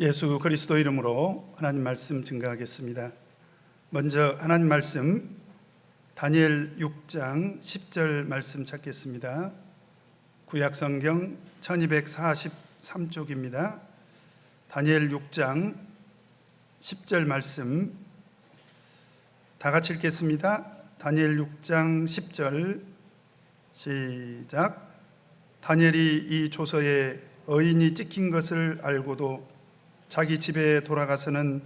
예수 그리스도 이름으로 하나님 말씀 증거하겠습니다. 먼저 하나님 말씀 다니엘 6장 10절 말씀 찾겠습니다. 구약성경 1243쪽입니다. 다니엘 6장 10절 말씀 다 같이 읽겠습니다. 다니엘 6장 10절 시작. 다니엘이 이 조서에 의인이 찍힌 것을 알고도 자기 집에 돌아가서는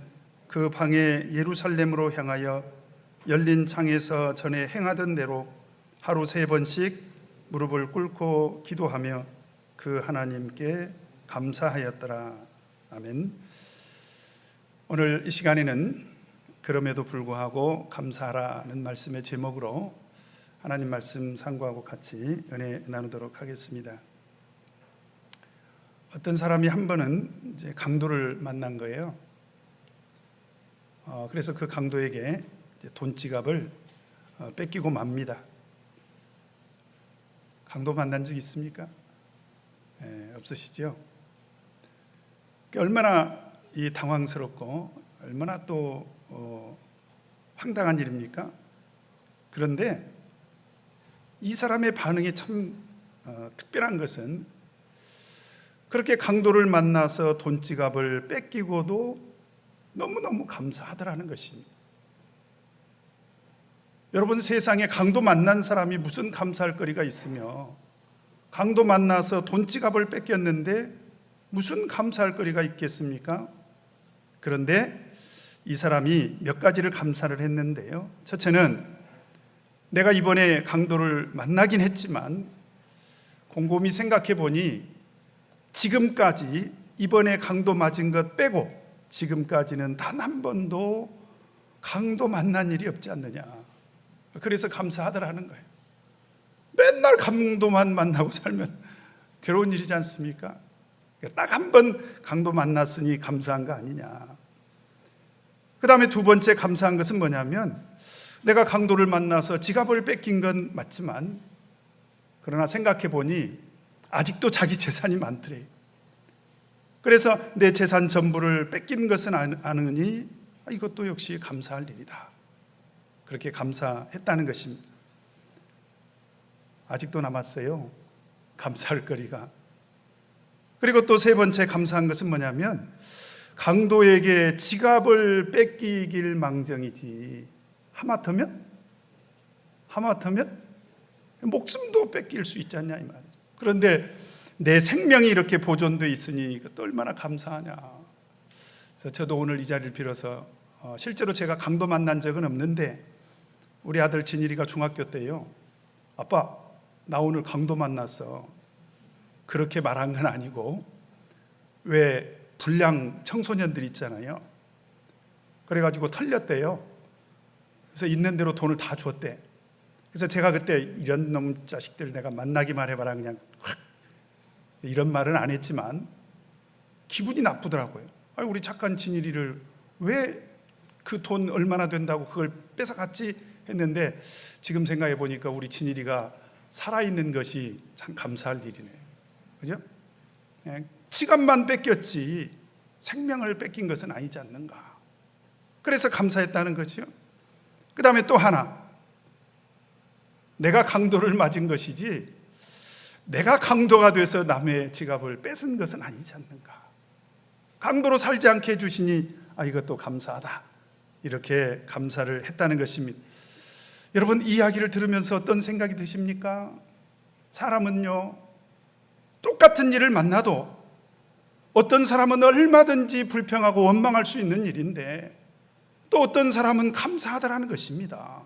그 방에 예루살렘으로 향하여 열린 창에서 전에 행하던 대로 하루 3번씩 무릎을 꿇고 기도하며 그 하나님께 감사하였더라. 아멘. 오늘 이 시간에는 그럼에도 불구하고 감사하라는 말씀의 제목으로 하나님 말씀 상고하고 같이 은혜 나누도록 하겠습니다. 어떤 사람이 한 번은 이제 강도를 만난 거예요. 그래서 그 강도에게 돈 지갑을 뺏기고 맙니다. 강도 만난 적 있습니까? 없으시죠? 얼마나 당황스럽고 얼마나 또 황당한 일입니까? 그런데 이 사람의 반응이 참 특별한 것은 그렇게 강도를 만나서 돈 지갑을 뺏기고도 너무너무 감사하더라는 것입니다. 여러분, 세상에 강도 만난 사람이 무슨 감사할 거리가 있으며 강도 만나서 돈 지갑을 뺏겼는데 무슨 감사할 거리가 있겠습니까? 그런데 이 사람이 몇 가지를 감사를 했는데요. 첫째는 내가 이번에 강도를 만나긴 했지만 곰곰이 생각해 보니 지금까지 이번에 강도 맞은 것 빼고 지금까지는 단 한 번도 강도 만난 일이 없지 않느냐. 그래서 감사하더라는 거예요. 맨날 강도만 만나고 살면 괴로운 일이지 않습니까? 딱 한 번 강도 만났으니 감사한 거 아니냐. 그 다음에 두 번째 감사한 것은 뭐냐면 내가 강도를 만나서 지갑을 뺏긴 건 맞지만 그러나 생각해 보니 아직도 자기 재산이 많더래요. 그래서 내 재산 전부를 뺏긴 것은 아느니 이것도 역시 감사할 일이다. 그렇게 감사했다는 것입니다. 아직도 남았어요. 감사할 거리가. 그리고 또 세 번째 감사한 것은 뭐냐면 강도에게 지갑을 뺏기길 망정이지 하마터면 목숨도 뺏길 수 있지 않냐 이 말이죠. 그런데 내 생명이 이렇게 보존되어 있으니 그것도 얼마나 감사하냐. 그래서 저도 오늘 이 자리를 빌어서 실제로 제가 강도 만난 적은 없는데 우리 아들 진일이가 중학교 때요, 아빠 나 오늘 강도 만났어. 그렇게 말한 건 아니고 왜 불량 청소년들 있잖아요. 그래가지고 털렸대요. 그래서 있는 대로 돈을 다 줬대. 그래서 제가 그때 이런 놈 자식들 내가 만나기만 해봐라 그냥 확 이런 말은 안 했지만 기분이 나쁘더라고요. 우리 착한 진일이를 왜 그 돈 얼마나 된다고 그걸 뺏어갔지 했는데 지금 생각해 보니까 우리 진일이가 살아있는 것이 참 감사할 일이네요. 그죠? 지갑만 뺏겼지 생명을 뺏긴 것은 아니지 않는가. 그래서 감사했다는 거죠. 그 다음에 또 하나, 내가 강도를 맞은 것이지 내가 강도가 돼서 남의 지갑을 뺏은 것은 아니지 않는가. 강도로 살지 않게 해주시니 이것도 감사하다. 이렇게 감사를 했다는 것입니다. 여러분, 이 이야기를 들으면서 어떤 생각이 드십니까? 사람은요, 똑같은 일을 만나도 어떤 사람은 얼마든지 불평하고 원망할 수 있는 일인데 또 어떤 사람은 감사하다라는 것입니다.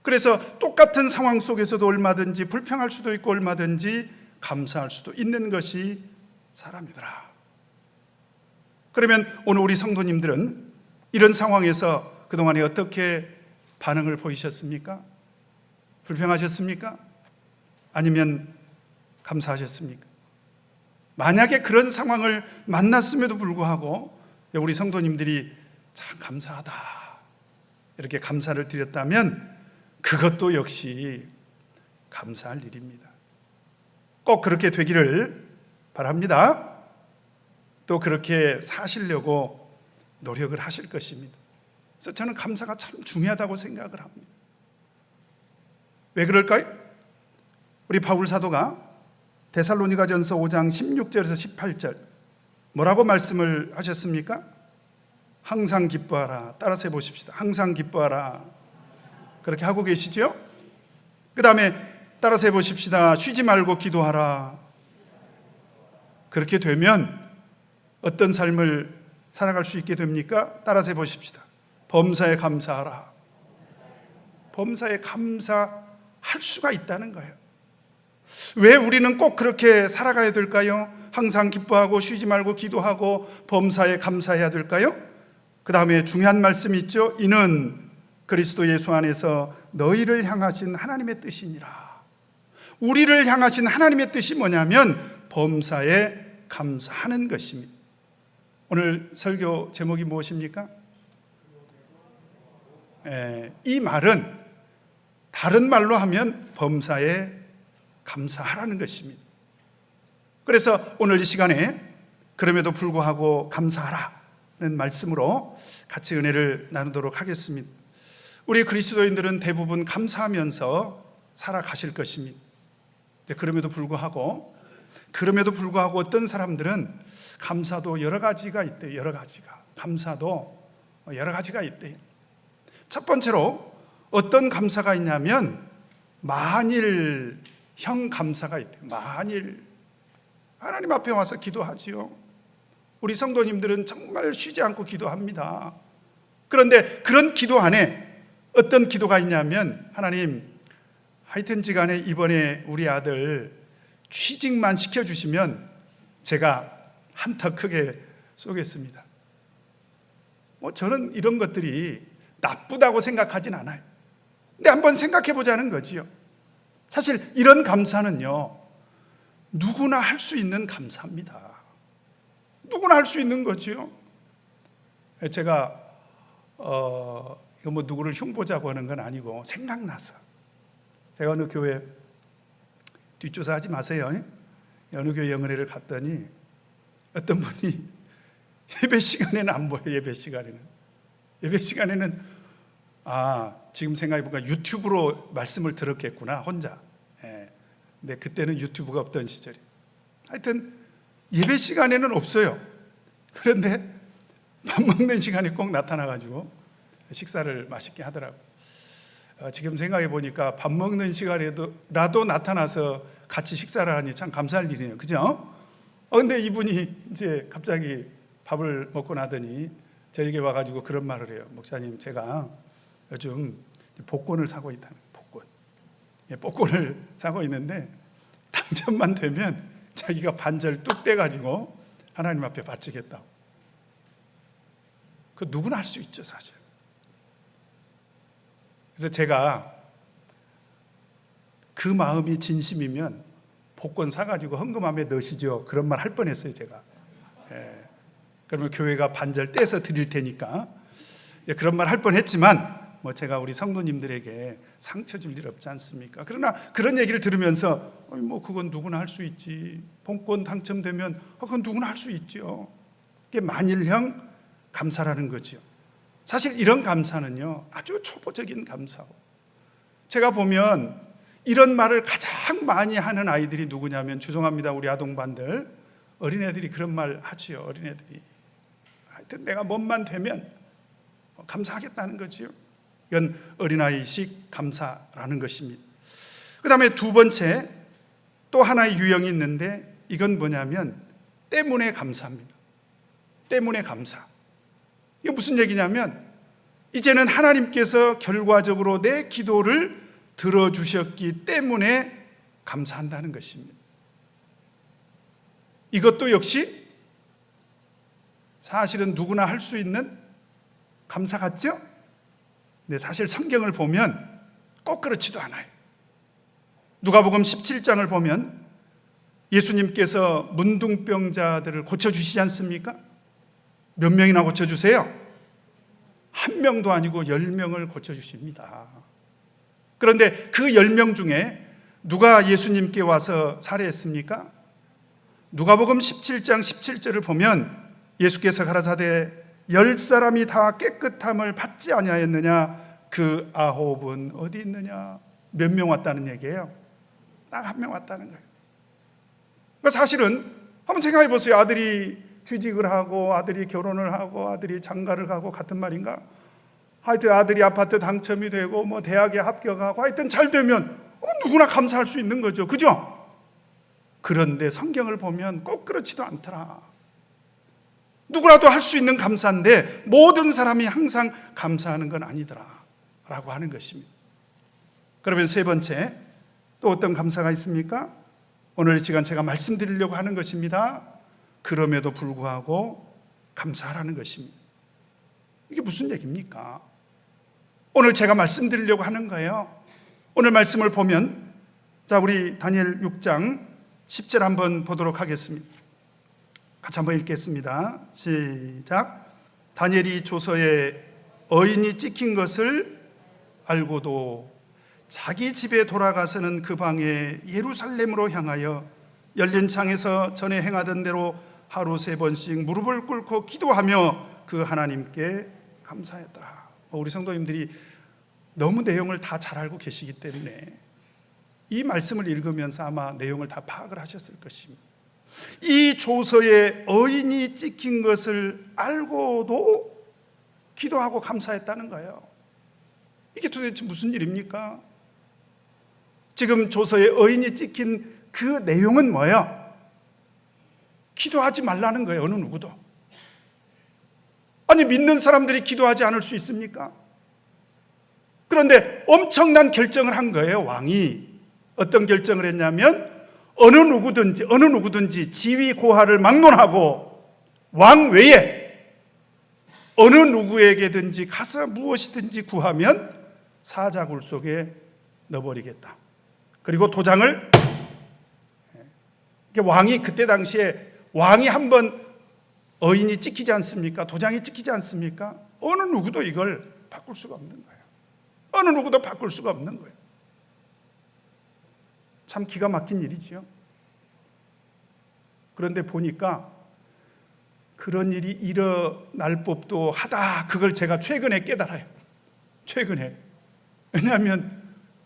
그래서 똑같은 상황 속에서도 얼마든지 불평할 수도 있고 얼마든지 감사할 수도 있는 것이 사람이더라. 그러면 오늘 우리 성도님들은 이런 상황에서 그동안에 어떻게 반응을 보이셨습니까? 불평하셨습니까? 아니면 감사하셨습니까? 만약에 그런 상황을 만났음에도 불구하고 우리 성도님들이 참 감사하다 이렇게 감사를 드렸다면 그것도 역시 감사할 일입니다. 꼭 그렇게 되기를 바랍니다. 또 그렇게 사시려고 노력을 하실 것입니다. 그래서 저는 감사가 참 중요하다고 생각을 합니다. 왜 그럴까요? 우리 바울 사도가 데살로니가전서 5장 16절에서 18절 뭐라고 말씀을 하셨습니까? 항상 기뻐하라. 따라서 해보십시다. 항상 기뻐하라. 그렇게 하고 계시죠? 그 다음에 따라서 해보십시다. 쉬지 말고 기도하라. 그렇게 되면 어떤 삶을 살아갈 수 있게 됩니까? 따라서 해보십시다. 범사에 감사하라. 범사에 감사할 수가 있다는 거예요. 왜 우리는 꼭 그렇게 살아가야 될까요? 항상 기뻐하고 쉬지 말고 기도하고 범사에 감사해야 될까요? 그 다음에 중요한 말씀이 있죠. 이는 그리스도 예수 안에서 너희를 향하신 하나님의 뜻이니라. 우리를 향하신 하나님의 뜻이 뭐냐면 범사에 감사하는 것입니다. 오늘 설교 제목이 무엇입니까? 이 말은 다른 말로 하면 범사에 감사하라는 것입니다. 그래서 오늘 이 시간에 그럼에도 불구하고 감사하라는 말씀으로 같이 은혜를 나누도록 하겠습니다. 우리 그리스도인들은 대부분 감사하면서 살아가실 것입니다. 그럼에도 불구하고 어떤 사람들은 감사도 여러 가지가 있대요. 감사도 여러 가지가 있대요. 첫 번째로 어떤 감사가 있냐면 만일형 감사가 있대요. 만일 하나님 앞에 와서 기도하지요. 우리 성도님들은 정말 쉬지 않고 기도합니다. 그런데 그런 기도 안에 어떤 기도가 있냐면 하나님 하여튼지간에 이번에 우리 아들 취직만 시켜주시면 제가 한턱 크게 쏘겠습니다. 저는 이런 것들이 나쁘다고 생각하진 않아요. 근데 한번 생각해 보자는 거지요. 사실 이런 감사는요 누구나 할 수 있는 감사입니다. 누구나 할 수 있는 거지요. 제가 이거 뭐 누구를 흉보자고 하는 건 아니고 생각나서 제가 어느 교회 뒷조사하지 마세요. 어느 교회 영어회를 갔더니 어떤 분이 예배 시간에는 안 보여요. 예배 시간에는 지금 생각해보니까 유튜브로 말씀을 들었겠구나 혼자. 근데 그때는 유튜브가 없던 시절이. 하여튼 예배 시간에는 없어요. 그런데 밥 먹는 시간에 꼭 나타나가지고 식사를 맛있게 하더라고요. 지금 생각해보니까 밥 먹는 시간에라도 나타나서 같이 식사를 하니 참 감사할 일이네요. 그죠? 근데 이분이 이제 갑자기 밥을 먹고 나더니 저에게 와가지고 그런 말을 해요. 목사님, 제가 요즘 복권을 사고 있다는 복권을 사고 있는데 당첨만 되면 자기가 반절 뚝 떼가지고 하나님 앞에 바치겠다고. 그 누구나 할 수 있죠, 사실. 그래서 제가 그 마음이 진심이면 복권 사가지고 헌금함에 넣으시죠. 그런 말 할 뻔했어요, 제가. 그러면 교회가 반절 떼서 드릴 테니까. 그런 말 할 뻔했지만 제가 우리 성도님들에게 상처 줄 일 없지 않습니까? 그러나 그런 얘기를 들으면서 그건 누구나 할 수 있지. 복권 당첨되면 그건 누구나 할 수 있죠. 이게 만일형 감사라는 거죠. 사실 이런 감사는요 아주 초보적인 감사고, 제가 보면 이런 말을 가장 많이 하는 아이들이 누구냐면, 죄송합니다 우리 아동반들, 어린애들이 그런 말 하지요. 어린애들이 하여튼 내가 몸만 되면 감사하겠다는 거지요. 이건 어린아이식 감사라는 것입니다. 그 다음에 두 번째 또 하나의 유형이 있는데, 이건 뭐냐면 때문에 감사합니다. 때문에 감사. 이게 무슨 얘기냐면 이제는 하나님께서 결과적으로 내 기도를 들어주셨기 때문에 감사한다는 것입니다. 이것도 역시 사실은 누구나 할 수 있는 감사 같죠? 근데 사실 성경을 보면 꼭 그렇지도 않아요. 누가복음 17장을 보면 예수님께서 문둥병자들을 고쳐주시지 않습니까? 몇 명이나 고쳐주세요? 한 명도 아니고 10명을 고쳐주십니다. 그런데 그 10명 중에 누가 예수님께 와서 살해했습니까? 누가복음 17장 17절을 보면 예수께서 가라사대 10사람이 다 깨끗함을 받지 아니하였느냐 그 9은 어디 있느냐. 몇 명 왔다는 얘기예요? 딱 한 명 왔다는 거예요. 그러니까 사실은 한번 생각해 보세요. 아들이 취직을 하고 아들이 결혼을 하고 아들이 장가를 가고 같은 말인가? 하여튼 아들이 아파트 당첨이 되고 뭐 대학에 합격하고 하여튼 잘 되면 누구나 감사할 수 있는 거죠. 그죠? 그런데 성경을 보면 꼭 그렇지도 않더라. 누구라도 할 수 있는 감사인데 모든 사람이 항상 감사하는 건 아니더라 라고 하는 것입니다. 그러면 세 번째, 또 어떤 감사가 있습니까? 오늘 이 시간 제가 말씀드리려고 하는 것입니다. 그럼에도 불구하고 감사하라는 것입니다. 이게 무슨 얘기입니까? 오늘 제가 말씀드리려고 하는 거예요. 오늘 말씀을 보면, 자, 우리 다니엘 6장 10절 한번 보도록 하겠습니다. 같이 한번 읽겠습니다. 시작. 다니엘이 조서에 어인이 찍힌 것을 알고도 자기 집에 돌아가서는 그 방에 예루살렘으로 향하여 열린 창에서 전에 행하던 대로 하루 3번씩 무릎을 꿇고 기도하며 그 하나님께 감사했더라. 우리 성도님들이 너무 내용을 다 잘 알고 계시기 때문에 이 말씀을 읽으면서 아마 내용을 다 파악을 하셨을 것입니다. 이 조서에 어인이 찍힌 것을 알고도 기도하고 감사했다는 거예요. 이게 도대체 무슨 일입니까? 지금 조서에 어인이 찍힌 그 내용은 뭐예요? 기도하지 말라는 거예요. 어느 누구도. 아니, 믿는 사람들이 기도하지 않을 수 있습니까? 그런데 엄청난 결정을 한 거예요. 왕이 어떤 결정을 했냐면 어느 누구든지 지위 고하를 막론하고 왕 외에 어느 누구에게든지 가서 무엇이든지 구하면 사자굴 속에 넣어버리겠다. 그리고 도장을, 왕이 그때 당시에 왕이 한번 어인이 찍히지 않습니까? 도장이 찍히지 않습니까? 어느 누구도 이걸 바꿀 수가 없는 거예요. 어느 누구도 바꿀 수가 없는 거예요. 참 기가 막힌 일이지요. 그런데 보니까 그런 일이 일어날 법도 하다. 그걸 제가 최근에 깨달아요. 최근에. 왜냐하면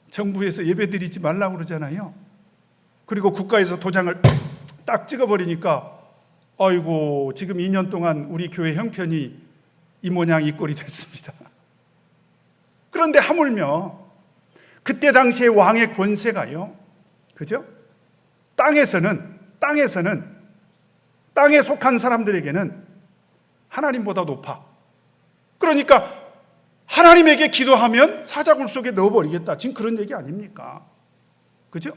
정부에서 예배드리지 말라고 그러잖아요. 그리고 국가에서 도장을 딱 찍어버리니까 아이고, 지금 2년 동안 우리 교회 형편이 이 모양 이 꼴이 됐습니다. 그런데 하물며 그때 당시에 왕의 권세가요, 그죠? 땅에서는 땅에 속한 사람들에게는 하나님보다 높아. 그러니까 하나님에게 기도하면 사자굴 속에 넣어버리겠다. 지금 그런 얘기 아닙니까? 그죠?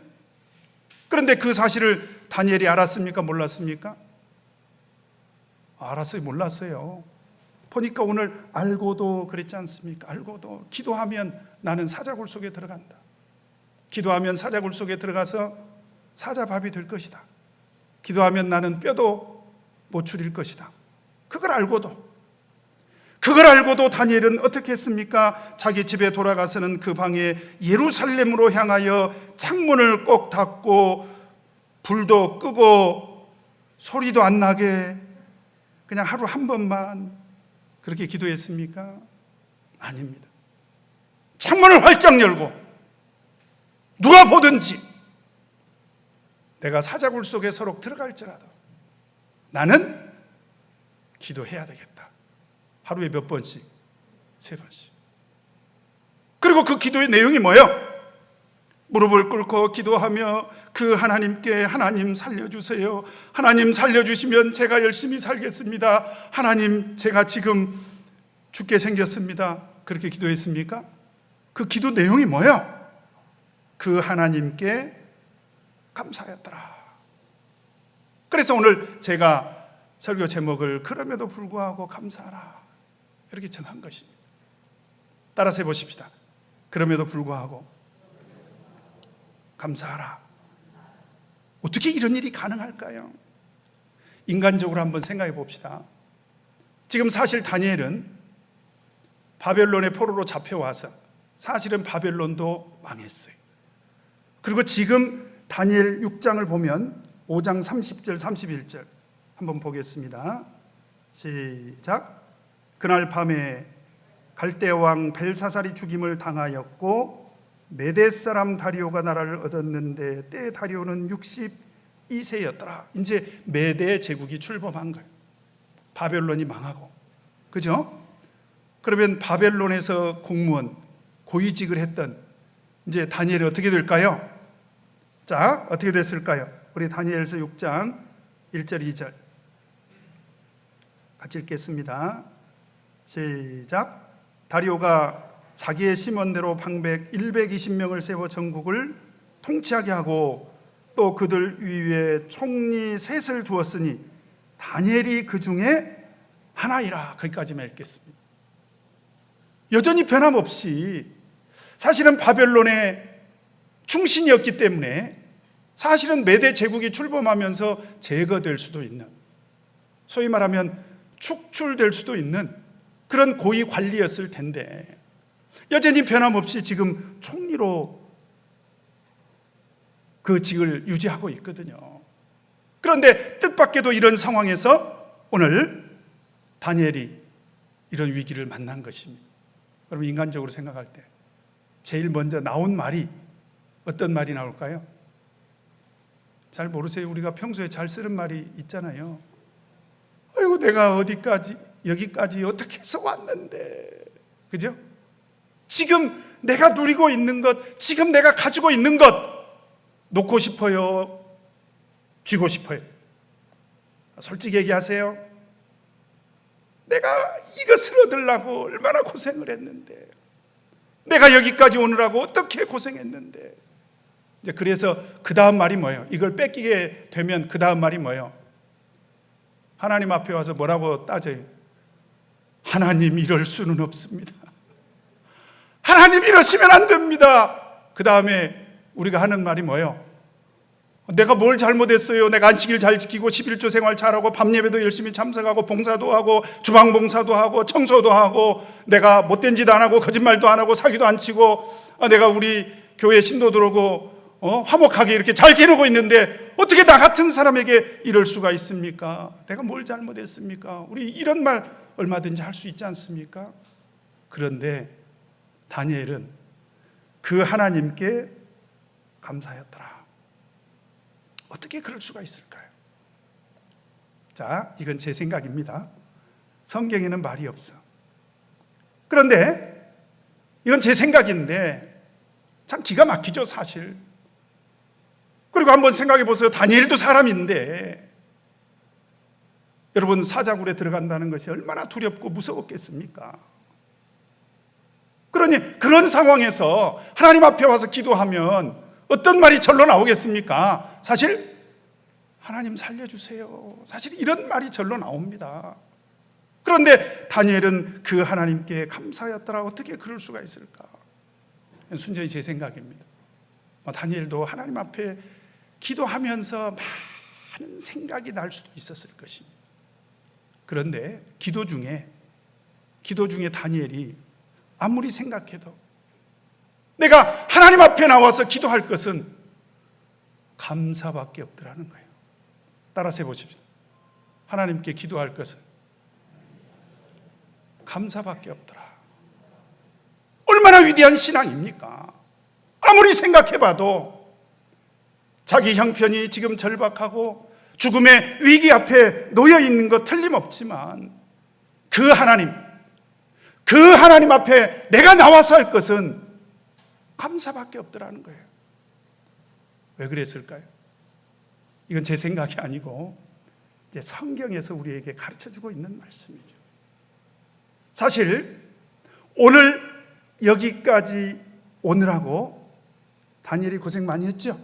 그런데 그 사실을 다니엘이 알았습니까? 몰랐습니까? 알았어요? 몰랐어요? 보니까 오늘 알고도 그랬지 않습니까? 알고도 기도하면 나는 사자굴 속에 들어간다. 기도하면 사자굴 속에 들어가서 사자밥이 될 것이다. 기도하면 나는 뼈도 못 추릴 것이다. 그걸 알고도 다니엘은 어떻게 했습니까? 자기 집에 돌아가서는 그 방에 예루살렘으로 향하여 창문을 꼭 닫고 불도 끄고 소리도 안 나게 그냥 하루 한 번만 그렇게 기도했습니까? 아닙니다. 창문을 활짝 열고 누가 보든지 내가 사자굴 속에 서로 들어갈지라도 나는 기도해야 되겠다. 하루에 몇 번씩? 3번씩. 그리고 그 기도의 내용이 뭐예요? 무릎을 꿇고 기도하며 그 하나님께 하나님 살려주세요. 하나님 살려주시면 제가 열심히 살겠습니다. 하나님 제가 지금 죽게 생겼습니다. 그렇게 기도했습니까? 그 기도 내용이 뭐예요? 그 하나님께 감사했더라. 그래서 오늘 제가 설교 제목을 그럼에도 불구하고 감사하라 이렇게 정한 것입니다. 따라서 해보십시다. 그럼에도 불구하고 감사하라. 어떻게 이런 일이 가능할까요? 인간적으로 한번 생각해 봅시다. 지금 사실 다니엘은 바벨론의 포로로 잡혀와서 사실은 바벨론도 망했어요. 그리고 지금 다니엘 6장을 보면 5장 30절 31절 한번 보겠습니다. 시작. 그날 밤에 갈대아 왕 벨사살이 죽임을 당하였고 메대 사람 다리오가 나라를 얻었는데 때 다리오는 62세였더라. 이제 메대 제국이 출범한 거예요. 바벨론이 망하고, 그죠? 그러면 바벨론에서 공무원, 고위직을 했던 이제 다니엘이 어떻게 될까요? 자, 어떻게 됐을까요? 우리 다니엘서 6장 1절 2절 같이 읽겠습니다. 시작. 다리오가 자기의 심원대로 방백 120명을 세워 전국을 통치하게 하고 또 그들 위에 총리 셋을 두었으니 다니엘이 그 중에 하나이라. 거기까지만 읽겠습니다. 여전히 변함없이 사실은 바벨론의 충신이었기 때문에 사실은 메대 제국이 출범하면서 제거될 수도 있는, 소위 말하면 축출될 수도 있는 그런 고위 관리였을 텐데 여전히 변함없이 지금 총리로 그 직을 유지하고 있거든요. 그런데 뜻밖에도 이런 상황에서 오늘 다니엘이 이런 위기를 만난 것입니다. 여러분, 인간적으로 생각할 때 제일 먼저 나온 말이 어떤 말이 나올까요? 잘 모르세요? 우리가 평소에 잘 쓰는 말이 있잖아요. 아이고, 내가 어디까지 여기까지 어떻게 해서 왔는데, 그죠? 지금 내가 누리고 있는 것, 지금 내가 가지고 있는 것 놓고 싶어요? 쥐고 싶어요? 솔직히 얘기하세요. 내가 이것을 얻으려고 얼마나 고생을 했는데, 내가 여기까지 오느라고 어떻게 고생했는데. 이제 그래서 그 다음 말이 뭐예요? 이걸 뺏기게 되면 그 다음 말이 뭐예요? 하나님 앞에 와서 뭐라고 따져요? 하나님, 이럴 수는 없습니다. 하나님, 이러시면 안 됩니다. 그 다음에 우리가 하는 말이 뭐예요? 내가 뭘 잘못했어요? 내가 안식일 잘 지키고 11조 생활 잘하고 밤예배도 열심히 참석하고 봉사도 하고 주방봉사도 하고 청소도 하고 내가 못된 짓 안 하고 거짓말도 안 하고 사기도 안 치고 내가 우리 교회 신도들 오고 화목하게 이렇게 잘 지내고 있는데 어떻게 나 같은 사람에게 이럴 수가 있습니까? 내가 뭘 잘못했습니까? 우리 이런 말 얼마든지 할 수 있지 않습니까? 그런데 다니엘은 그 하나님께 감사하였더라. 어떻게 그럴 수가 있을까요? 자, 이건 제 생각입니다. 성경에는 말이 없어. 그런데 이건 제 생각인데 참 기가 막히죠, 사실. 그리고 한번 생각해 보세요. 다니엘도 사람인데 여러분, 사자굴에 들어간다는 것이 얼마나 두렵고 무서웠겠습니까? 그러니 그런 상황에서 하나님 앞에 와서 기도하면 어떤 말이 절로 나오겠습니까? 사실 하나님 살려주세요. 사실 이런 말이 절로 나옵니다. 그런데 다니엘은 그 하나님께 감사하였더라. 어떻게 그럴 수가 있을까? 순전히 제 생각입니다. 다니엘도 하나님 앞에 기도하면서 많은 생각이 날 수도 있었을 것입니다. 그런데 기도 중에 다니엘이 아무리 생각해도 내가 하나님 앞에 나와서 기도할 것은 감사밖에 없더라는 거예요. 따라서 해보십시오. 하나님께 기도할 것은 감사밖에 없더라. 얼마나 위대한 신앙입니까? 아무리 생각해봐도 자기 형편이 지금 절박하고 죽음의 위기 앞에 놓여 있는 것 틀림없지만 그 하나님 앞에 내가 나와서 할 것은 감사밖에 없더라는 거예요. 왜 그랬을까요? 이건 제 생각이 아니고 이제 성경에서 우리에게 가르쳐주고 있는 말씀이죠. 사실 오늘 여기까지 오느라고 다니엘이 고생 많이 했죠.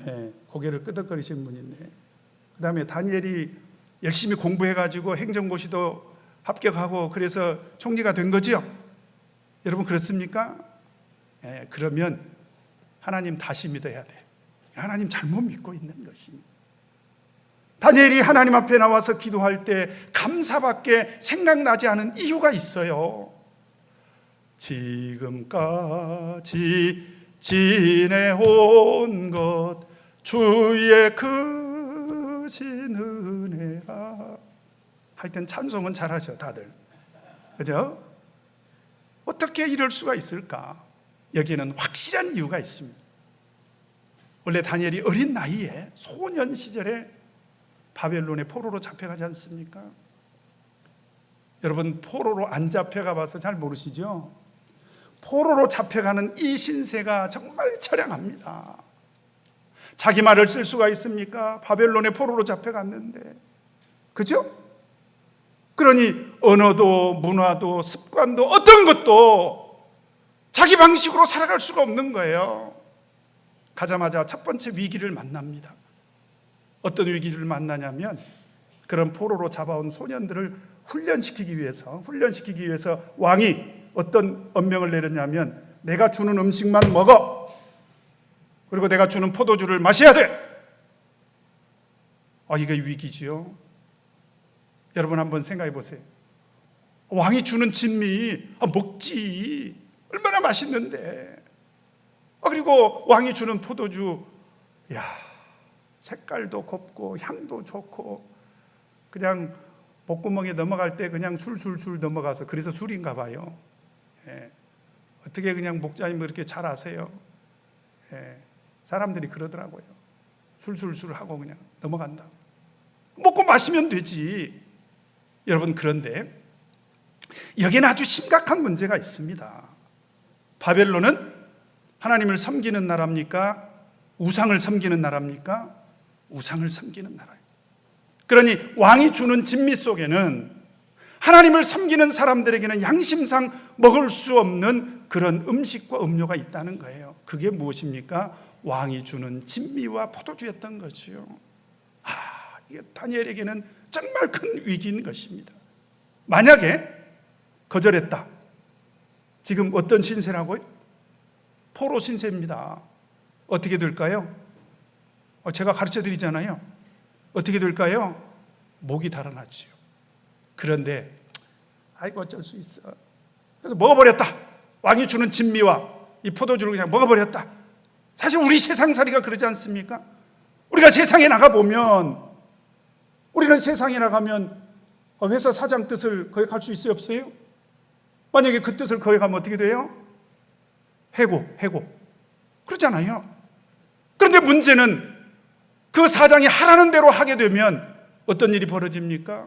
네, 고개를 끄덕거리신 분이 있네. 그 다음에 다니엘이 열심히 공부해가지고 행정고시도 합격하고 그래서 총리가 된 거죠. 여러분, 그렇습니까? 네, 그러면 하나님 다시 믿어야 돼. 하나님 잘못 믿고 있는 것입니다. 다니엘이 하나님 앞에 나와서 기도할 때 감사밖에 생각나지 않은 이유가 있어요. 지금까지 지내온 것 주의 크신 은혜라. 하여튼 찬송은 잘하죠 다들, 그죠? 어떻게 이럴 수가 있을까? 여기에는 확실한 이유가 있습니다. 원래 다니엘이 어린 나이에 소년 시절에 바벨론의 포로로 잡혀가지 않습니까? 여러분, 포로로 안 잡혀가 봐서 잘 모르시죠? 포로로 잡혀가는 이 신세가 정말 처량합니다. 자기 말을 쓸 수가 있습니까? 바벨론의 포로로 잡혀갔는데, 그죠? 그러니 언어도 문화도 습관도 어떤 것도 자기 방식으로 살아갈 수가 없는 거예요. 가자마자 첫 번째 위기를 만납니다. 어떤 위기를 만나냐면, 그런 포로로 잡아온 소년들을 훈련시키기 위해서 왕이 어떤 엄명을 내렸냐면, 내가 주는 음식만 먹어, 그리고 내가 주는 포도주를 마셔야 돼. 이게 위기지요. 여러분 한번 생각해 보세요. 왕이 주는 진미 먹지, 얼마나 맛있는데. 그리고 왕이 주는 포도주, 야, 색깔도 곱고 향도 좋고, 그냥 목구멍에 넘어갈 때 그냥 술술술 넘어가서, 그래서 술인가 봐요. 어떻게 그냥 목자님 그렇게 잘 아세요? 사람들이 그러더라고요. 술술술 하고 그냥 넘어간다. 먹고 마시면 되지. 여러분, 그런데 여기는 아주 심각한 문제가 있습니다. 바벨론은 하나님을 섬기는 나라입니까? 우상을 섬기는 나라입니까? 우상을 섬기는 나라예요. 그러니 왕이 주는 진미 속에는 하나님을 섬기는 사람들에게는 양심상 먹을 수 없는 그런 음식과 음료가 있다는 거예요. 그게 무엇입니까? 왕이 주는 진미와 포도주였던 거지요. 이게 다니엘에게는 정말 큰 위기인 것입니다. 만약에 거절했다, 지금 어떤 신세라고요? 포로 신세입니다. 어떻게 될까요? 제가 가르쳐 드리잖아요. 어떻게 될까요? 목이 달아나지요. 그런데 아이고 어쩔 수 있어. 그래서 먹어버렸다. 왕이 주는 진미와 이 포도주를 그냥 먹어버렸다. 사실 우리 세상살이가 그러지 않습니까? 우리가 세상에 나가보면, 우리는 세상에 나가면 회사 사장 뜻을 거역할 수 있어요, 없어요? 만약에 그 뜻을 거역하면 어떻게 돼요? 해고. 그러잖아요. 그런데 문제는 그 사장이 하라는 대로 하게 되면 어떤 일이 벌어집니까?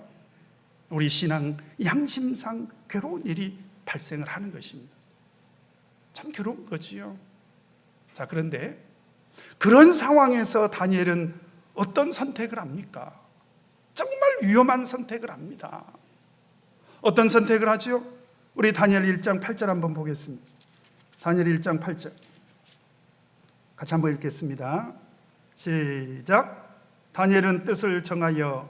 우리 신앙 양심상 괴로운 일이 발생을 하는 것입니다. 참 괴로운 거지요. 자, 그런데 그런 상황에서 다니엘은 어떤 선택을 합니까? 정말 위험한 선택을 합니다. 어떤 선택을 하죠? 우리 다니엘 1장 8절 한번 보겠습니다. 다니엘 1장 8절 같이 한번 읽겠습니다. 시작. 다니엘은 뜻을 정하여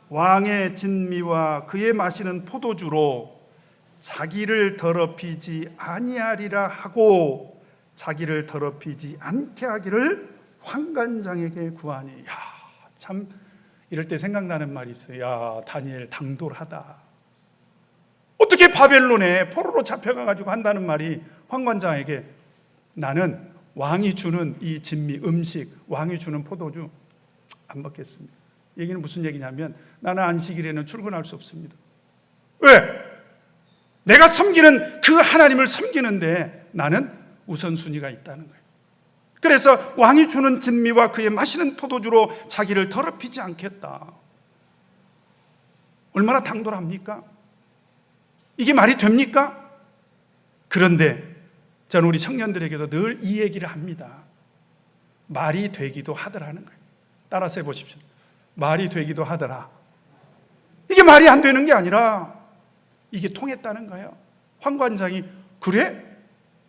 왕의 진미와 그의 마시는 포도주로 자기를 더럽히지 아니하리라 하고 자기를 더럽히지 않게 하기를 환관장에게 구하니. 참 이럴 때 생각나는 말이 있어요. 다니엘 당돌하다. 어떻게 바벨론에 포로로 잡혀가지고 한다는 말이 환관장에게, 나는 왕이 주는 이 진미 음식, 왕이 주는 포도주 안 먹겠습니다. 얘기는 무슨 얘기냐면, 나는 안식일에는 출근할 수 없습니다. 왜? 내가 섬기는 그 하나님을 섬기는데 나는 우선순위가 있다는 거예요. 그래서 왕이 주는 진미와 그의 마시는 포도주로 자기를 더럽히지 않겠다. 얼마나 당돌합니까? 이게 말이 됩니까? 그런데 저는 우리 청년들에게도 늘 이 얘기를 합니다. 말이 되기도 하더라는 거예요. 따라서 해보십시오. 말이 되기도 하더라. 이게 말이 안 되는 게 아니라 이게 통했다는 거예요. 환관장이 그래?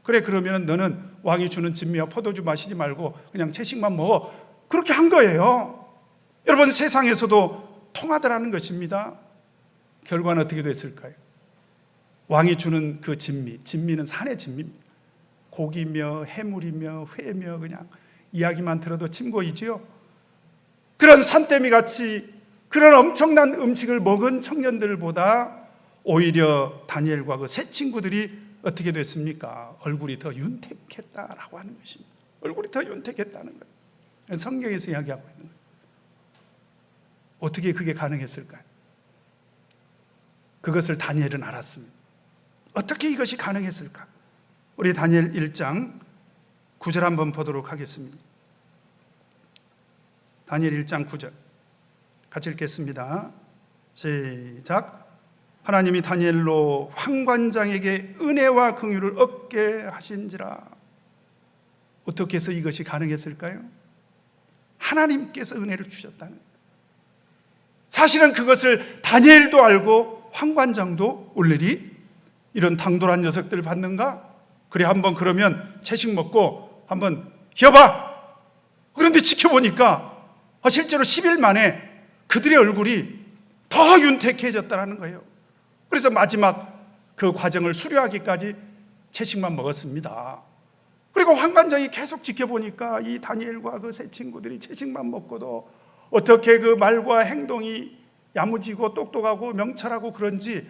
그러면 너는 왕이 주는 진미와 포도주 마시지 말고 그냥 채식만 먹어. 그렇게 한 거예요. 여러분, 세상에서도 통하더라는 것입니다. 결과는 어떻게 됐을까요? 왕이 주는 그 진미는 산의 진미입니다. 고기며 해물이며 회며 그냥 이야기만 들어도 침 고이지요. 그런 산더미 같이 그런 엄청난 음식을 먹은 청년들보다 오히려 다니엘과 그 세 친구들이 어떻게 됐습니까? 얼굴이 더 윤택했다라고 하는 것입니다. 얼굴이 더 윤택했다는 거예요. 성경에서 이야기하고 있는 거예요. 어떻게 그게 가능했을까요? 그것을 다니엘은 알았습니다. 어떻게 이것이 가능했을까? 우리 다니엘 1장 9절 한번 보도록 하겠습니다. 다니엘 1장 9절 같이 읽겠습니다. 시작. 하나님이 다니엘로 황관장에게 은혜와 긍휼을 얻게 하신지라. 어떻게 해서 이것이 가능했을까요? 하나님께서 은혜를 주셨다는 거예요. 사실은 그것을 다니엘도 알고 황관장도 올레리 이런 당돌한 녀석들 받는가? 그래 한번 그러면 채식 먹고 한번 기어봐. 그런데 지켜보니까 실제로 10일 만에 그들의 얼굴이 더 윤택해졌다는 거예요. 그래서 마지막 그 과정을 수료하기까지 채식만 먹었습니다. 그리고 황관장이 계속 지켜보니까 이 다니엘과 그 세 친구들이 채식만 먹고도 어떻게 그 말과 행동이 야무지고 똑똑하고 명철하고 그런지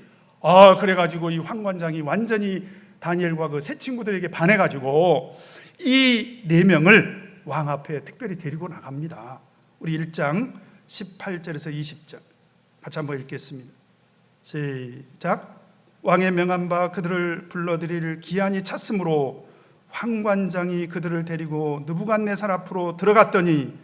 그래가지고 이 황관장이 완전히 다니엘과 그 세 친구들에게 반해가지고 이 4명을 왕 앞에 특별히 데리고 나갑니다. 우리 1장 18절에서 20절 같이 한번 읽겠습니다. 시작. 왕의 명한 바 그들을 불러들일 기한이 찼으므로 황관장이 그들을 데리고 느부갓네살 앞으로 들어갔더니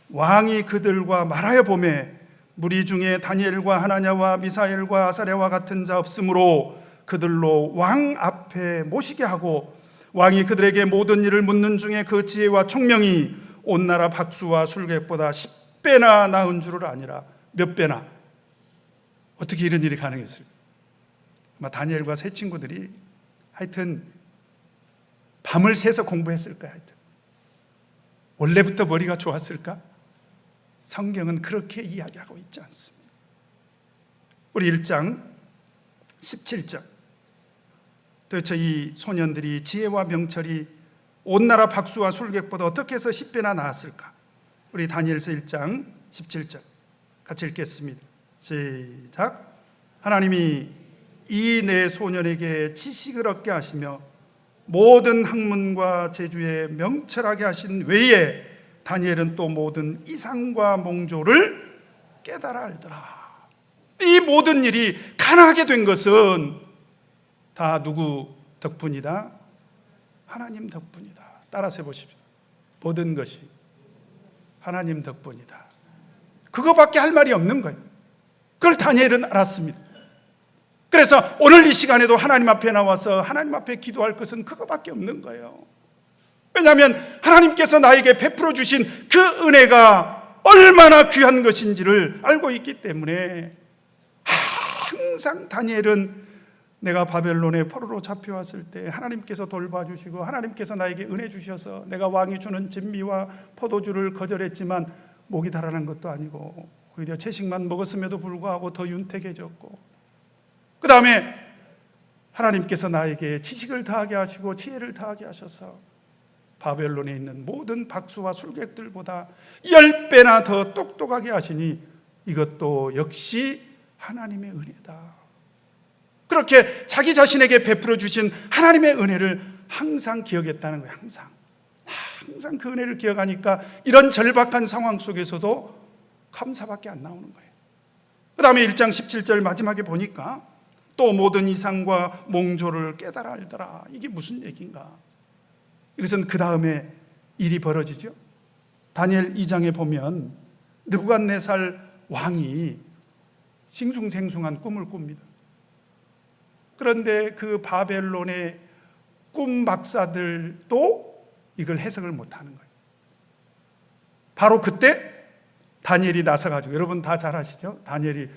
왕이 그들과 말하여 보매 무리 중에 다니엘과 하나냐와 미사엘과 아사랴와 같은 자 없으므로 그들로 왕 앞에 모시게 하고 왕이 그들에게 모든 일을 묻는 중에 그 지혜와 총명이 온 나라 박수와 술객보다 10배나 나은 줄을 아니라. 몇 배나? 어떻게 이런 일이 가능했을까? 다니엘과 세 친구들이 하여튼 밤을 새서 공부했을까? 하여튼 원래부터 머리가 좋았을까? 성경은 그렇게 이야기하고 있지 않습니다. 우리 1장 17절 도대체 이 소년들이 지혜와 명철이 온 나라 박수와 술객보다 어떻게 해서 10배나 나았을까? 우리 다니엘서 1장 17절 같이 읽겠습니다. 시작. 하나님이 이 네 소년에게 지식을 얻게 하시며 모든 학문과 재주에 명철하게 하신 외에 다니엘은 또 모든 이상과 몽조를 깨달아 알더라. 이 모든 일이 가능하게 된 것은 다 누구 덕분이다? 하나님 덕분이다. 따라서 해보십시오. 모든 것이 하나님 덕분이다. 그거밖에 할 말이 없는 거예요. 그걸 다니엘은 알았습니다. 그래서 오늘 이 시간에도 하나님 앞에 나와서 하나님 앞에 기도할 것은 그거밖에 없는 거예요. 왜냐하면 하나님께서 나에게 베풀어 주신 그 은혜가 얼마나 귀한 것인지를 알고 있기 때문에 항상 다니엘은 내가 바벨론의 포로로 잡혀왔을 때 하나님께서 돌봐주시고 하나님께서 나에게 은혜 주셔서 내가 왕이 주는 진미와 포도주를 거절했지만 목이 달아난 것도 아니고 오히려 채식만 먹었음에도 불구하고 더 윤택해졌고, 그 다음에 하나님께서 나에게 지식을 더하게 하시고 지혜를 더하게 하셔서 바벨론에 있는 모든 박수와 술객들보다 10배나 더 똑똑하게 하시니 이것도 역시 하나님의 은혜다. 그렇게 자기 자신에게 베풀어 주신 하나님의 은혜를 항상 기억했다는 거예요. 항상 그 은혜를 기억하니까 이런 절박한 상황 속에서도 감사밖에 안 나오는 거예요. 그 다음에 1장 17절 마지막에 보니까 또 모든 이상과 몽조를 깨달아 알더라. 이게 무슨 얘기인가? 이것은 그 다음에 일이 벌어지죠. 다니엘 2장에 보면 느부갓네살 왕이 싱숭생숭한 꿈을 꿉니다. 그런데 그 바벨론의 꿈 박사들도 이걸 해석을 못하는 거예요. 바로 그때 다니엘이 나서가지고, 여러분 다 잘 아시죠? 다니엘이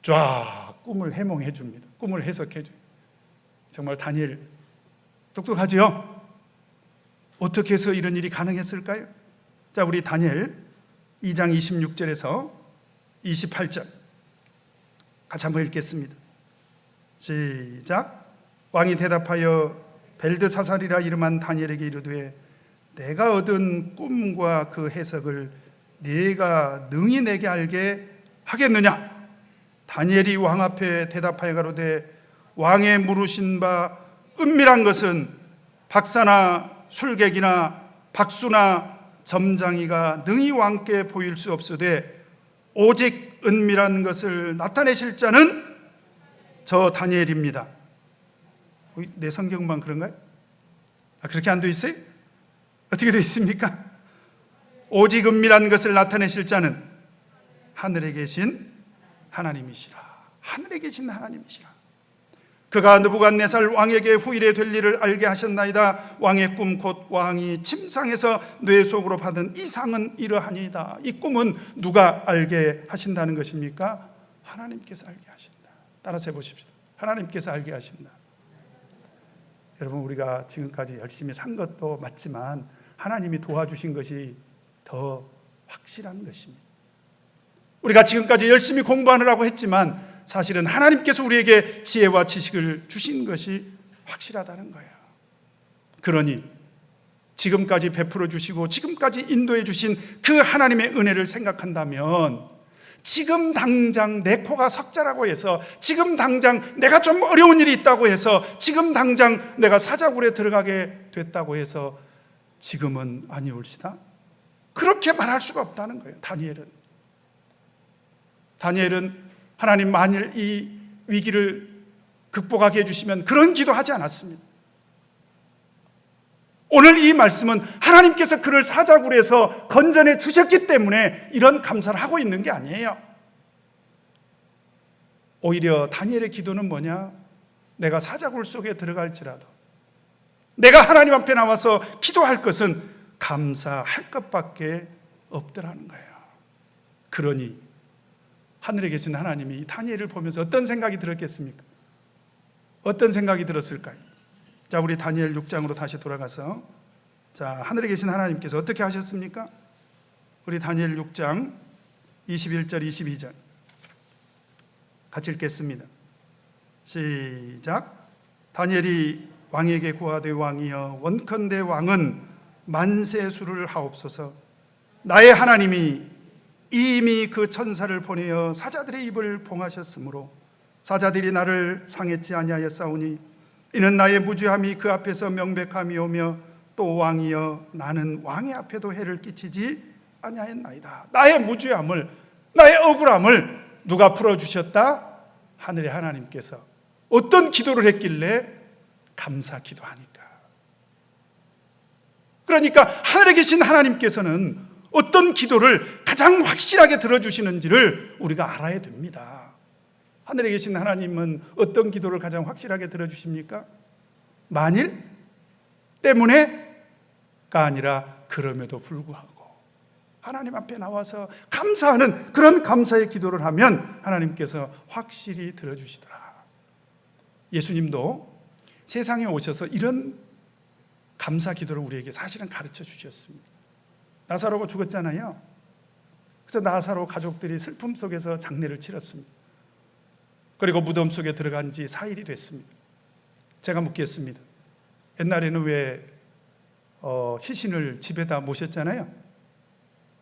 쫙 꿈을 해몽해 줍니다. 꿈을 해석해 줘요. 정말 다니엘 똑똑하죠? 어떻게 해서 이런 일이 가능했을까요? 자, 우리 다니엘 2장 26절에서 28절 같이 한번 읽겠습니다. 시작. 왕이 대답하여 벨드사살이라 이름한 다니엘에게 이르되 내가 얻은 꿈과 그 해석을 네가 능히 내게 알게 하겠느냐? 다니엘이 왕 앞에 대답하여 가로되 왕의 물으신 바 은밀한 것은 박사나 술객이나 박수나 점장이가 능히 왕께 보일 수 없으되 오직 은밀한 것을 나타내실 자는 저 다니엘입니다. 내 성경만 그런가요? 그렇게 안 돼 있어요? 어떻게 돼 있습니까? 오직 은밀한 것을 나타내실 자는 하늘에 계신 하나님이시라. 하늘에 계신 하나님이시라. 그가 느부갓네살 왕에게 후일에 될 일을 알게 하셨나이다. 왕의 꿈 곧 왕이 침상에서 뇌 속으로 받은 이상은 이러하니이다. 이 꿈은 누가 알게 하신다는 것입니까? 하나님께서 알게 하신다. 따라서 해보십시오. 하나님께서 알게 하신다. 여러분, 우리가 지금까지 열심히 산 것도 맞지만 하나님이 도와주신 것이 더 확실한 것입니다. 우리가 지금까지 열심히 공부하느라고 했지만 사실은 하나님께서 우리에게 지혜와 지식을 주신 것이 확실하다는 거예요. 그러니 지금까지 베풀어 주시고 지금까지 인도해 주신 그 하나님의 은혜를 생각한다면 지금 당장 내 코가 석자라고 해서, 지금 당장 내가 좀 어려운 일이 있다고 해서, 지금 당장 내가 사자굴에 들어가게 됐다고 해서 지금은 아니올시다, 그렇게 말할 수가 없다는 거예요. 다니엘은 하나님 만일 이 위기를 극복하게 해주시면 그런 기도하지 않았습니다. 오늘 이 말씀은 하나님께서 그를 사자굴에서 건져내 주셨기 때문에 이런 감사를 하고 있는 게 아니에요. 오히려 다니엘의 기도는 뭐냐? 내가 사자굴 속에 들어갈지라도 내가 하나님 앞에 나와서 기도할 것은 감사할 것밖에 없더라는 거예요. 그러니 하늘에 계신 하나님이 다니엘을 보면서 어떤 생각이 들었겠습니까? 어떤 생각이 들었을까요? 자, 우리 다니엘 6장으로 다시 돌아가서, 자, 하늘에 계신 하나님께서 어떻게 하셨습니까? 우리 다니엘 6장 21절 22절 같이 읽겠습니다. 시작. 다니엘이 왕에게 고하되 왕이여 원컨대 왕은 만세수를 하옵소서. 나의 하나님이 이미 그 천사를 보내어 사자들의 입을 봉하셨으므로 사자들이 나를 상했지 아니하였사오니 이는 나의 무죄함이 그 앞에서 명백함이오며 또 왕이여 나는 왕의 앞에도 해를 끼치지 아니하였나이다. 나의 무죄함을, 나의 억울함을 누가 풀어주셨다? 하늘의 하나님께서. 어떤 기도를 했길래? 감사 기도하니까. 그러니까 하늘에 계신 하나님께서는 어떤 기도를 가장 확실하게 들어주시는지를 우리가 알아야 됩니다. 하늘에 계신 하나님은 어떤 기도를 가장 확실하게 들어주십니까? 만일 때문에가 아니라 그럼에도 불구하고 하나님 앞에 나와서 감사하는 그런 감사의 기도를 하면 하나님께서 확실히 들어주시더라. 예수님도 세상에 오셔서 이런 감사 기도를 우리에게 사실은 가르쳐 주셨습니다. 나사로가 죽었잖아요. 그래서 나사로 가족들이 슬픔 속에서 장례를 치렀습니다. 그리고 무덤 속에 들어간 지 4일이 됐습니다. 제가 묻겠습니다. 옛날에는 왜 시신을 집에다 모셨잖아요.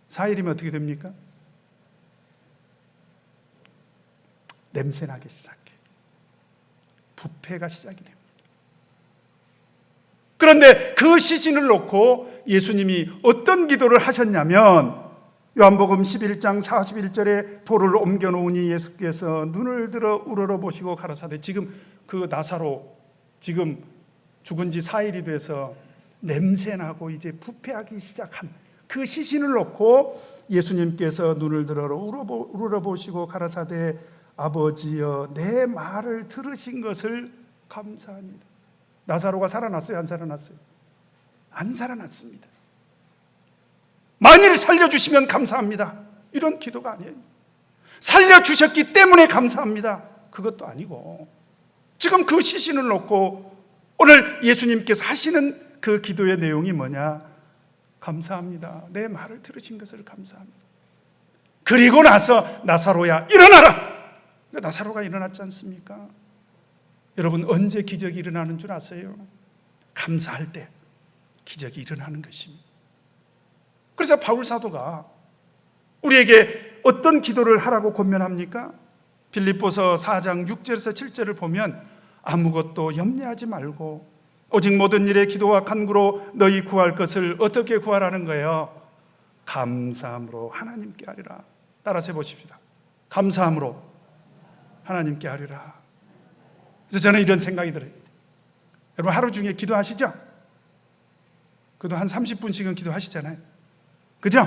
4일이면 어떻게 됩니까? 냄새나기 시작해요. 부패가 시작이 됩니다. 그런데 그 시신을 놓고 예수님이 어떤 기도를 하셨냐면 요한복음 11장 41절에 돌을 옮겨놓으니 예수께서 눈을 들어 우러러보시고 가라사대. 지금 그 나사로 지금 죽은 지 4일이 돼서 냄새나고 이제 부패하기 시작한 그 시신을 놓고 예수님께서 눈을 들어 우러러보시고 가라사대 아버지여 내 말을 들으신 것을 감사합니다. 나사로가 살아났어요? 안 살아났어요? 안 살아났습니다. 만일 살려주시면 감사합니다. 이런 기도가 아니에요. 살려주셨기 때문에 감사합니다. 그것도 아니고 지금 그 시신을 놓고 오늘 예수님께서 하시는 그 기도의 내용이 뭐냐? 감사합니다. 내 말을 들으신 것을 감사합니다. 그리고 나서 나사로야 일어나라. 나사로가 일어났지 않습니까? 여러분 언제 기적이 일어나는 줄 아세요? 감사할 때 기적이 일어나는 것입니다. 그래서 바울 사도가 우리에게 어떤 기도를 하라고 권면합니까? 빌립보서 4장 6절에서 7절을 보면 아무것도 염려하지 말고 오직 모든 일에 기도와 간구로 너희 구할 것을 어떻게 구하라는 거예요? 감사함으로 하나님께 하리라. 따라서 해보십시다. 감사함으로 하나님께 하리라. 그래서 저는 이런 생각이 들어요. 여러분 하루 중에 기도하시죠? 그래도 한 30분씩은 기도하시잖아요. 그죠?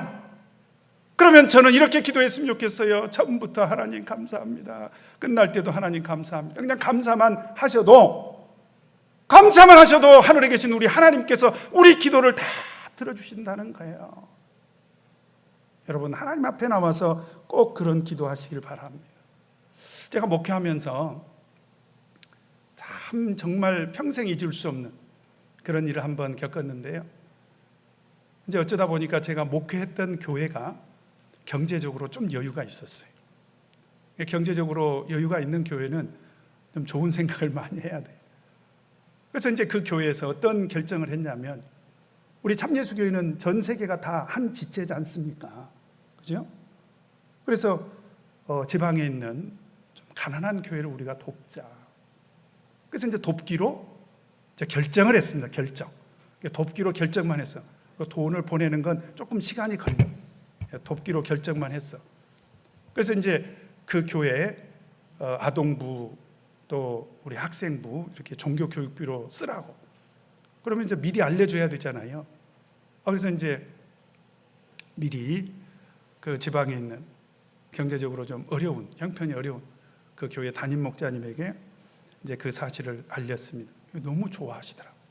그러면 저는 이렇게 기도했으면 좋겠어요. 처음부터 하나님 감사합니다. 끝날 때도 하나님 감사합니다. 그냥 감사만 하셔도 하늘에 계신 우리 하나님께서 우리 기도를 다 들어주신다는 거예요. 여러분 하나님 앞에 나와서 꼭 그런 기도하시길 바랍니다. 제가 목회하면서 참 정말 평생 잊을 수 없는 그런 일을 한번 겪었는데요. 이제 어쩌다 보니까 제가 목회했던 교회가 경제적으로 좀 여유가 있었어요. 경제적으로 여유가 있는 교회는 좀 좋은 생각을 많이 해야 돼요. 그래서 이제 그 교회에서 어떤 결정을 했냐면, 우리 참예수교회는 전 세계가 다 한 지체지 않습니까? 그죠? 그래서 지방에 있는 좀 가난한 교회를 우리가 돕자. 그래서 이제 돕기로 결정을 했습니다. 돕기로 결정만 했어. 돈을 보내는 건 조금 시간이 걸려. 돕기로 결정만 했어. 그래서 이제 그 교회에 아동부 또 우리 학생부 이렇게 종교교육비로 쓰라고. 그러면 이제 미리 알려줘야 되잖아요. 그래서 이제 미리 그 지방에 있는 경제적으로 좀 어려운, 형편이 어려운 그 교회 담임 목자님에게 이제 그 사실을 알렸습니다. 너무 좋아하시더라고요.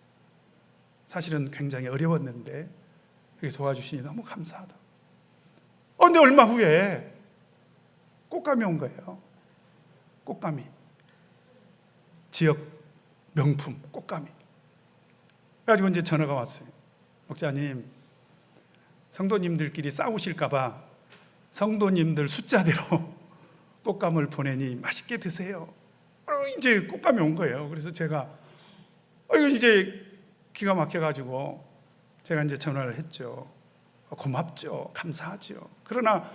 사실은 굉장히 어려웠는데 이렇게 도와주시니 너무 감사하다. 근데 얼마 후에 꽃감이 온 거예요. 꽃감이. 지역 명품 꽃감이. 그래가지고 이제 전화가 왔어요. 목자님, 성도님들끼리 싸우실까봐 성도님들 숫자대로 꽃감을 보내니 맛있게 드세요. 이제 꽃감이 온 거예요. 그래서 제가 이거 이제 기가 막혀가지고 제가 이제 전화를 했죠. 고맙죠. 감사하죠. 그러나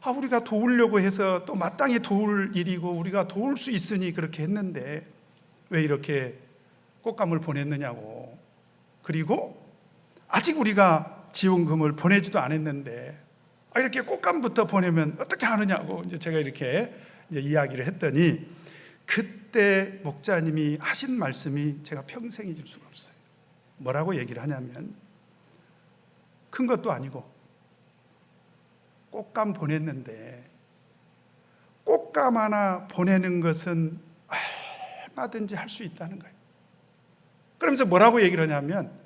우리가 도우려고 해서 또 마땅히 도울 일이고 우리가 도울 수 있으니 그렇게 했는데 왜 이렇게 꽃감을 보냈느냐고. 그리고 아직 우리가 지원금을 보내지도 않았는데 이렇게 꽃감부터 보내면 어떻게 하느냐고 이제 제가 이렇게 이제 이야기를 했더니, 그때 목자님이 하신 말씀이 제가 평생 잊을 수가 없어요. 뭐라고 얘기를 하냐면, 큰 것도 아니고 꽃감 보냈는데 꽃감 하나 보내는 것은 얼마든지 할 수 있다는 거예요. 그러면서 뭐라고 얘기를 하냐면,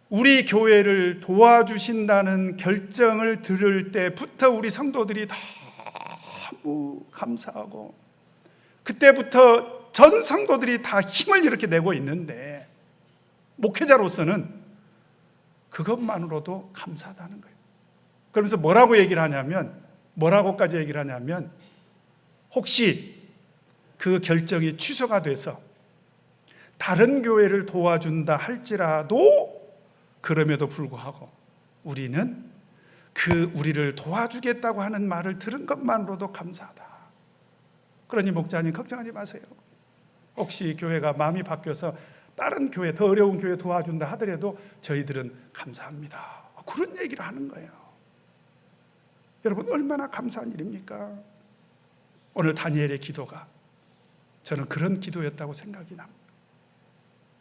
우리 교회를 도와주신다는 결정을 들을 때부터 우리 성도들이 너무 감사하고, 그때부터 전 성도들이 다 힘을 이렇게 내고 있는데 목회자로서는 그것만으로도 감사하다는 거예요. 그러면서 뭐라고 얘기를 하냐면, 뭐라고까지 얘기를 하냐면, 혹시 그 결정이 취소가 돼서 다른 교회를 도와준다 할지라도 그럼에도 불구하고 우리는 우리를 도와주겠다고 하는 말을 들은 것만으로도 감사하다. 그러니 목자님 걱정하지 마세요. 혹시 교회가 마음이 바뀌어서 다른 교회, 더 어려운 교회 도와준다 하더라도 저희들은 감사합니다. 그런 얘기를 하는 거예요. 여러분 얼마나 감사한 일입니까? 오늘 다니엘의 기도가 저는 그런 기도였다고 생각이 납니다.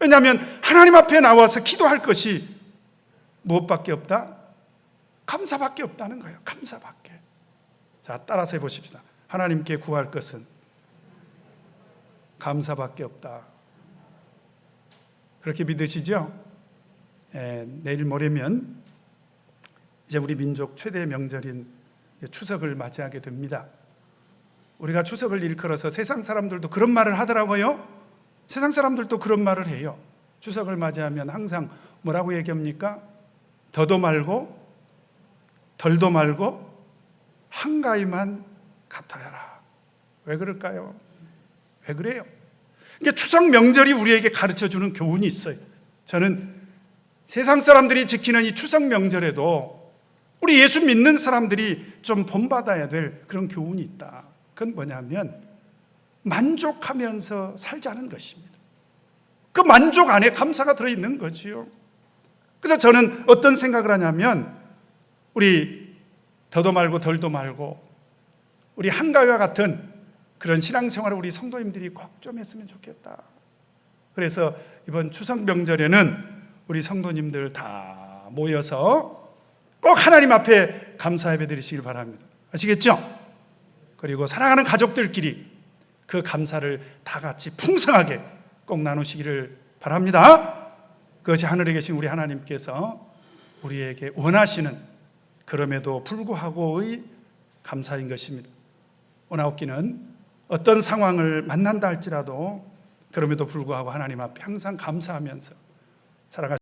왜냐하면 하나님 앞에 나와서 기도할 것이 무엇밖에 없다? 감사밖에 없다는 거예요. 감사밖에. 자, 따라서 해보십시다. 하나님께 구할 것은 감사밖에 없다. 그렇게 믿으시죠? 내일 모레면 이제 우리 민족 최대 명절인 추석을 맞이하게 됩니다. 우리가 추석을 일컬어서 세상 사람들도 그런 말을 하더라고요. 세상 사람들도 그런 말을 해요. 추석을 맞이하면 항상 뭐라고 얘기합니까? 더도 말고 덜도 말고 한가위만 같아야라. 왜 그럴까요? 왜 그래요? 이게 추석 명절이 우리에게 가르쳐주는 교훈이 있어요. 저는 세상 사람들이 지키는 이 추석 명절에도 우리 예수 믿는 사람들이 좀 본받아야 될 그런 교훈이 있다. 그건 뭐냐면 만족하면서 살자는 것입니다. 그 만족 안에 감사가 들어있는 거지요. 그래서 저는 어떤 생각을 하냐면, 우리 더도 말고 덜도 말고 우리 한가위와 같은 그런 신앙생활을 우리 성도님들이 꼭 좀 했으면 좋겠다. 그래서 이번 추석 명절에는 우리 성도님들 다 모여서 꼭 하나님 앞에 감사 예배 드리시길 바랍니다. 아시겠죠? 그리고 사랑하는 가족들끼리 그 감사를 다 같이 풍성하게 꼭 나누시기를 바랍니다. 그것이 하늘에 계신 우리 하나님께서 우리에게 원하시는 그럼에도 불구하고의 감사인 것입니다. 오나옵기는 어떤 상황을 만난다 할지라도 그럼에도 불구하고 하나님 앞에 항상 감사하면서 살아갈